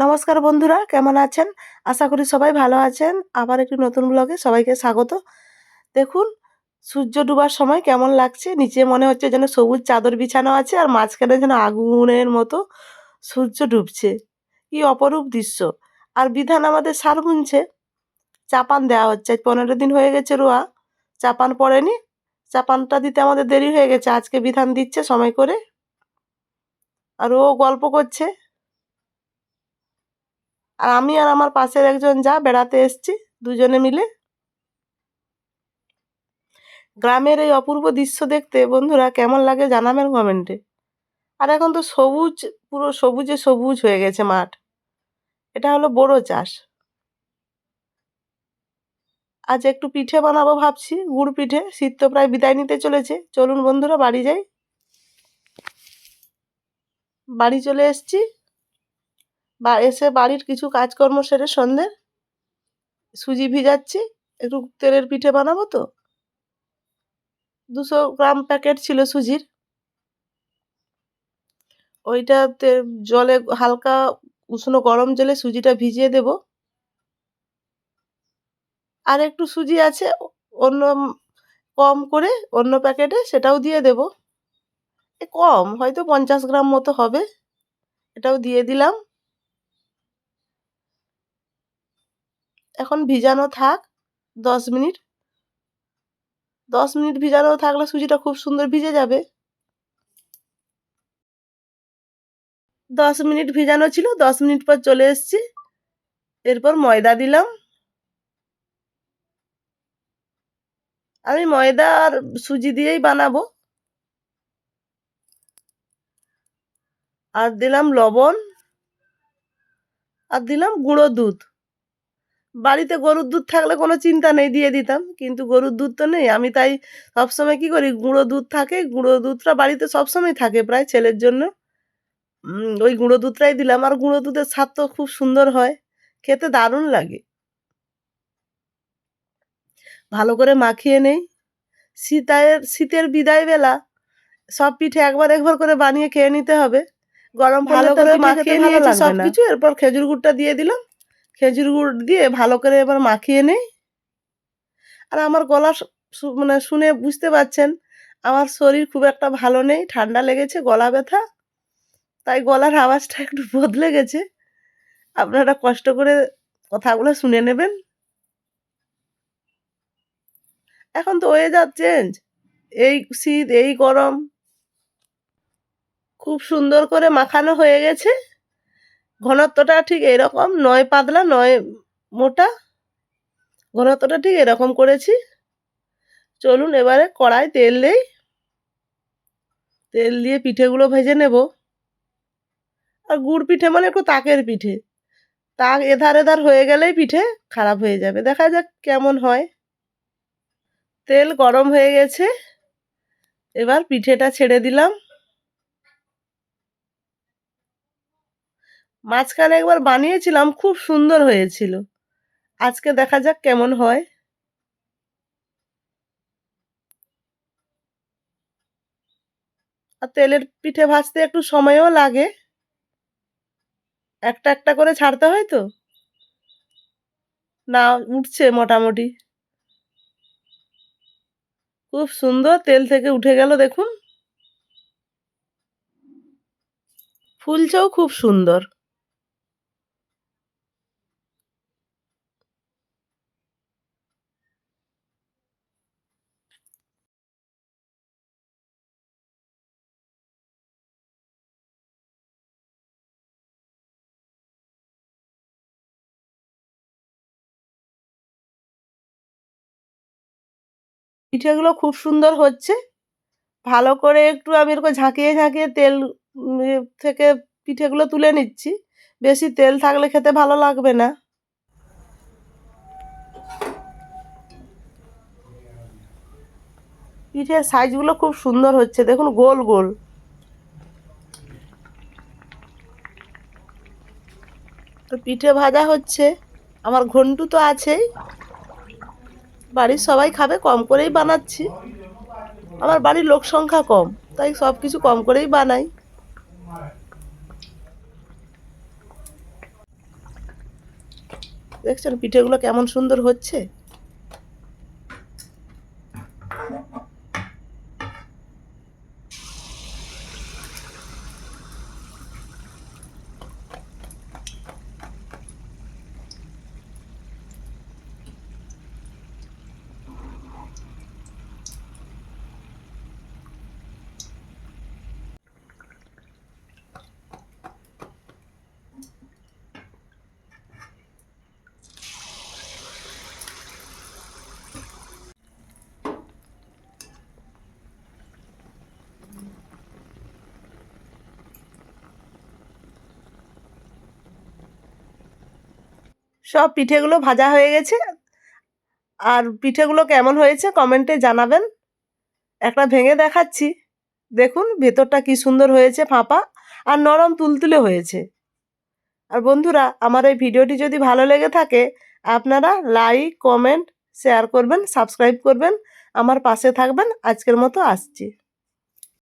নমস্কার বন্ধুরা, কেমন আছেন? আশা করি সবাই ভালো আছেন। আবার একটি নতুন ব্লগে সবাইকে স্বাগত। দেখুন, সূর্য ডুবার সময় কেমন লাগছে। নিচে মনে হচ্ছে যেন সবুজ চাদর বিছানো আছে, আর মাঝখানে যেন আগুনের মতো সূর্য ডুবছে। কি অপরূপ দৃশ্য। আর বিধান আমাদের সার বুনছে, চাপান দেওয়া হচ্ছে। 15 দিন হয়ে গেছে রোয়া, চাপান পড়েনি। চাপানটা দিতে আমাদের দেরি হয়ে গেছে, আজকে বিধান দিচ্ছে সময় করে। আর ও গল্প করছে, আর আমি আর আমার পাশের একজন যা বেড়াতে এসছি, দুজনে মিলে। গ্রামের এই অপূর্ব দৃশ্য দেখতে বন্ধুরা কেমন লাগে জানাবেন কমেন্টে। আর এখন তো সবুজ, পুরো সবুজে সবুজ হয়ে গেছে মাঠ। এটা হলো বড় চাষ। আজ একটু পিঠে বানাবো ভাবছি, গুড় পিঠে। শীত তো প্রায় বিদায় নিতে চলেছে, চলুন বন্ধুরা বাড়ি যাই। বাড়ি চলে এসছি, বা এসে বাড়ির কিছু কাজকর্ম সেরে সন্ধে সুজি ভিজাচ্ছি। একটু তেলের পিঠে বানাবো তো। 200 গ্রাম প্যাকেট ছিল সুজির, ওইটাতে জলে হালকা উষ্ণ গরম জলে সুজিটা ভিজিয়ে দেব। আর একটু সুজি আছে অন্য কম করে অন্য প্যাকেটে, সেটাও দিয়ে দেব। কম হয়তো 50 গ্রাম মতো হবে, এটাও দিয়ে দিলাম। এখন ভিজানো থাক 10 মিনিট। 10 মিনিট ভিজানো থাকলে সুজিটা খুব সুন্দর ভিজে যাবে। 10 মিনিট ভিজানো ছিল, 10 মিনিট পর চলে এসেছি। এরপর ময়দা দিলাম। আমি ময়দা আর সুজি দিয়েই বানাবো। আর দিলাম লবণ, আর দিলাম গুঁড়ো দুধ। বাড়িতে গরুর দুধ থাকলে কোনো চিন্তা নেই, দিয়ে দিতাম, কিন্তু গরুর দুধ তো নেই। আমি তাই সবসময় কি করি, গুঁড়ো দুধ থাকে, গুঁড়ো দুধটা বাড়িতে সবসময় থাকে প্রায় ছেলের জন্য। ওই গুঁড়ো দুধটাই দিলাম। আর গুঁড়ো দুধের স্বাদ তো খুব সুন্দর হয়, খেতে দারুণ লাগে। ভালো করে মাখিয়ে নেই। শীতের বিদায় বেলা সব পিঠে একবার একবার করে বানিয়ে খেয়ে নিতে হবে। গরম ভালো করে মাখিয়ে নিয়েছি সবকিছু। এরপর খেজুর গুড়টা দিয়ে দিলাম। খেজুর গুড় দিয়ে ভালো করে এবার মাখিয়ে নেই। আর আমার গলা মানে শুনে বুঝতে পারছেন, আমার শরীর খুব একটা ভালো নেই, ঠান্ডা লেগেছে, গলা ব্যথা, তাই গলার আওয়াজটা একটু বদলে গেছে। আপনারা কষ্ট করে কথাগুলো শুনে নেবেন। এখন তো ওয়েদার চেঞ্জ, এই শীত এই গরম। খুব সুন্দর করে মাখানো হয়ে গেছে। ঘনত্বটা ঠিক এরকম, নয় পাতলা নয় মোটা, ঘনত্বটা ঠিক এরকম করেছি। চলুন এবারে কড়াই তেল দেই। তেল দিয়ে পিঠেগুলো ভেজে নেব। আর গুড় পিঠে মানে একটু তাকের পিঠে, তাক এধার এধার হয়ে গেলেই পিঠে খারাপ হয়ে যাবে। দেখা যাক কেমন হয়। তেল গরম হয়ে গেছে, এবার পিঠেটা ছেড়ে দিলাম। মাঝখানে একবার বানিয়েছিলাম, খুব সুন্দর হয়েছিল। আজকে দেখা যাক কেমন হয়। আর তেলের পিঠে ভাজতে একটু সময়ও লাগে, একটা একটা করে ছাড়তে হয় তো। না, উঠছে মোটামুটি, খুব সুন্দর তেল থেকে উঠে গেল দেখুন। ফুলছেও খুব সুন্দর। পিঠেগুলো খুব সুন্দর হচ্ছে। ভালো করে একটু আমি এরকম ঝাঁকিয়ে ঝাঁকিয়ে তেল থেকে পিঠেগুলো তুলে নিচ্ছি। বেশি তেল থাকলে খেতে ভালো লাগবে না। পিঠের সাইজগুলো খুব সুন্দর হচ্ছে দেখুন, গোল গোল। তো পিঠে ভাজা হচ্ছে, আমার ঘন্টু তো আছেই। বাড়ির সবাই খাবে, কম করেই বানাচ্ছি। আমার বাড়ির লোক সংখ্যা কম, তাই সব কিছু কম করেই বানাই। দেখছেন পিঠেগুলো কেমন সুন্দর হচ্ছে। সব পিঠেগুলো ভাজা হয়ে গেছে। আর পিঠেগুলো কেমন হয়েছে কমেন্টে জানাবেন। একটা ভেঙে দেখাচ্ছি, দেখুন ভেতরটা কি সুন্দর হয়েছে, ফাঁপা আর নরম তুলতুলে হয়েছে। আর বন্ধুরা, আমার এই ভিডিওটি যদি ভালো লেগে থাকে আপনারা লাইক, কমেন্ট, শেয়ার করবেন, সাবস্ক্রাইব করবেন, আমার পাশে থাকবেন। আজকের মতো আসছি।